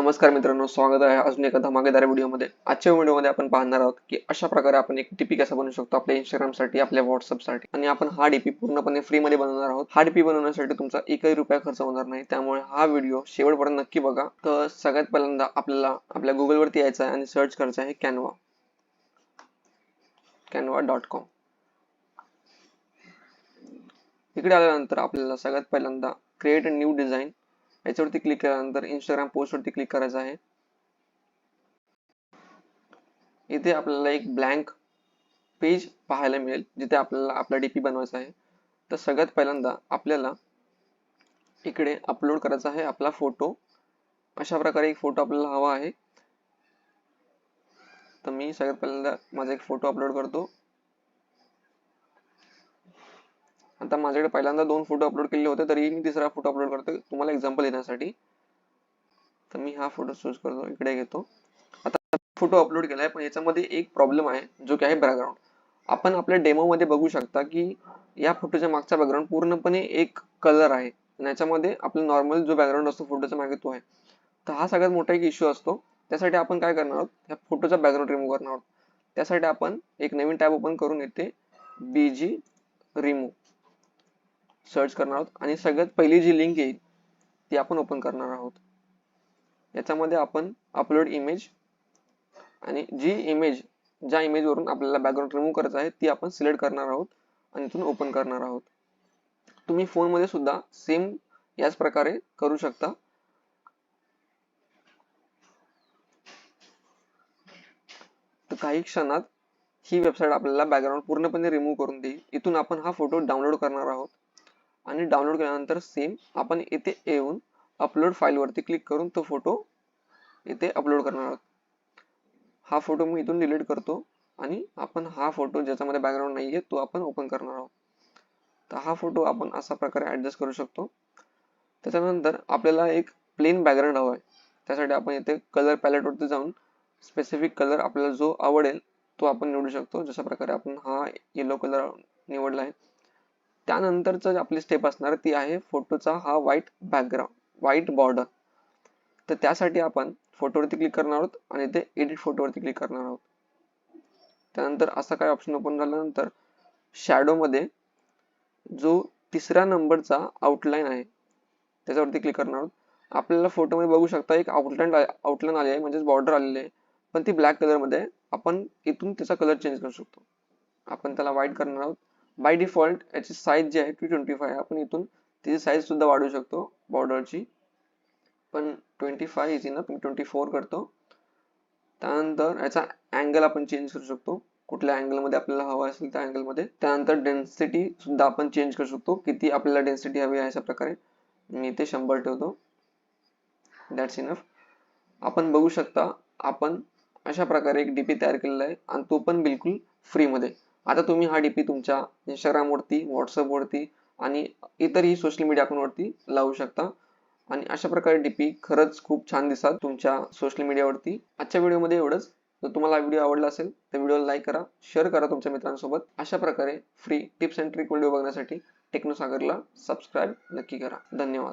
नमस्कार मित्रांनो, स्वागत आहे अजून एका धमाकेदार व्हिडिओमध्ये। आजच्या व्हिडिओमध्ये आपण पाहणार आहोत की अशा प्रकारे आपण एक डीपी कसा बनवू शकतो आपल्या इंस्टाग्रामसाठी, आपल्या व्हॉट्सअपसाठी। आणि आपण हा डीपी पूर्णपणे फ्री मध्ये बनवणार आहोत। हा डीपी बनवण्यासाठी तुमचा एकही रुपया खर्च होणार नाही, त्यामुळे हा व्हिडिओ शेवटपर्यंत नक्की बघा। तर सगळ्यात पहिल्यांदा आपल्याला आपल्या गुगल वरती यायचं आहे आणि सर्च करायचं आहे canva.com। इकडे आल्यानंतर आपल्याला सगळ्यात पहिल्यांदा क्रिएट अ न्यू डिझाइन याच्यावरती क्लिक केल्यानंतर इंस्टाग्राम पोस्ट वरती क्लिक करायचं आहे। इथे आपल्याला एक ब्लँक पेज पाहायला मिळेल जिथे आपल्याला आपला डीपी बनवायचा आहे। तर सगळ्यात पहिल्यांदा आपल्याला इकडे अपलोड करायचा आहे आपला फोटो। अशा प्रकारे एक फोटो आपल्याला हवा आहे। तर मी सगळ्यात पहिल्यांदा माझा एक फोटो अपलोड करतो। आता माझ्याकडे पहिल्यांदा 2 फोटो अपलोड केले होते, तरी मी तिसरा फोटो अपलोड करतो तुम्हाला एक्झाम्पल देण्यासाठी। तर मी हा फोटो चूज करतो, इकडे घेतो। आता फोटो अपलोड केलाय, पण याच्यामध्ये एक प्रॉब्लेम आहे जो की आहे बॅकग्राऊंड। आपण आपल्या डेमो मध्ये बघू शकता की या फोटोच्या मागचा बॅकग्राऊंड पूर्णपणे एक कलर आहे आणि याच्यामध्ये आपला नॉर्मल जो बॅकग्राऊंड असतो फोटोच्या मागे तो आहे। तर हा सगळ्यात मोठा एक इश्यू असतो। त्यासाठी आपण काय करणार आहोत, या फोटोचा बॅकग्राऊंड रिमूव्ह करणार आहोत। त्यासाठी आपण एक नवीन टॅब ओपन करून येते बीजी रिमूव्ह सर्च करणार आहोत आणि सगळ्यात पहिली जी लिंक येईल ती आपण ओपन करणार आहोत। याच्यामध्ये आपण अपलोड इमेज आणि ज्या इमेज वरून आपल्याला बॅकग्राऊंड रिमूव्ह करायचं आहे ती आपण सिलेक्ट करणार आहोत आणि इथून ओपन करणार आहोत। तुम्ही फोन मध्ये सुद्धा सेम याच प्रकारे करू शकता। तर काही क्षणात ही वेबसाईट आपल्याला बॅकग्राऊंड पूर्णपणे रिमूव्ह करून देईल। इथून आपण हा फोटो डाउनलोड करणार आहोत आणि डाउनलोड केल्यानंतर सेम आपण इथे येऊन अपलोड फाईल वरती क्लिक करून तो फोटो इथे अपलोड करणार आहोत। हा फोटो मी इथून डिलीट करतो आणि आपण हा फोटो ज्याच्यामध्ये बॅकग्राऊंड नाहीये तो आपण ओपन करणार आहोत। तर हा फोटो आपण अशा प्रकारे ऍडजस्ट करू शकतो। त्याच्यानंतर आपल्याला एक प्लेन बॅकग्राऊंड हवा आहे। त्यासाठी आपण इथे कलर पॅलेट वरती जाऊन स्पेसिफिक कलर आपल्याला जो आवडेल तो आपण निवडू शकतो। जशा प्रकारे आपण हा येलो कलर निवडला आहे। त्यानंतरच आपली स्टेप असणार ती आहे फोटोचा हा व्हाईट बॉर्डर। तर त्यासाठी आपण फोटोवरती क्लिक करणार आहोत आणि ते एडिट फोटोवरती क्लिक करणार आहोत। त्यानंतर असा काय ऑप्शन ओपन झाल्यानंतर शॅडो मध्ये जो तिसऱ्या नंबरचा आउटलाईन आहे त्याच्यावरती क्लिक करणार आहोत। आपल्याला फोटो मध्ये बघू शकता एक आउटलाईन आली आहे, म्हणजे बॉर्डर आलेली आहे, पण ती ब्लॅक कलर मध्ये आहे। आपण इथून त्याचा कलर चेंज करू शकतो। आपण त्याला व्हाईट करणार आहोत। बाय डिफॉल्ट याची साईज जी आहे 225 आहे। आपण इथून त्याची साईज सुद्धा वाढवू शकतो बॉर्डरची, पण 25 इज इनफ, मी 24 करतो। त्यानंतर याचा अँगल आपण चेंज करू शकतो, कुठल्या अँगल मध्ये आपल्याला हवा असेल त्या अँगल मध्ये। त्यानंतर डेन्सिटी सुद्धा आपण चेंज करू शकतो, किती आपल्याला डेन्सिटी हवी आहे अशा प्रकारे। मी इथे 100 ठेवतो, दॅट्स इनफ। आपण बघू शकता आपण अशा प्रकारे एक डीपी तयार केलेला आहे आणि तो पण बिलकुल फ्री मध्ये। आता तुम्ही हा डीपी तुमच्या इंस्टाग्राम वरती, व्हॉट्सअप वरती आणि इतरही सोशल मीडिया अकाउंट वरती लावू शकता आणि अशा प्रकारे डीपी खरंच खूप छान दिसतात तुमच्या सोशल मीडियावरती। आजच्या व्हिडिओमध्ये एवढंच। जर तुम्हाला व्हिडिओ आवडला असेल तर व्हिडिओला लाईक करा, शेअर करा तुमच्या मित्रांसोबत। अशा प्रकारे free tips and trick video बघण्यासाठी टेक्नोसागरला सबस्क्राईब नक्की करा। धन्यवाद।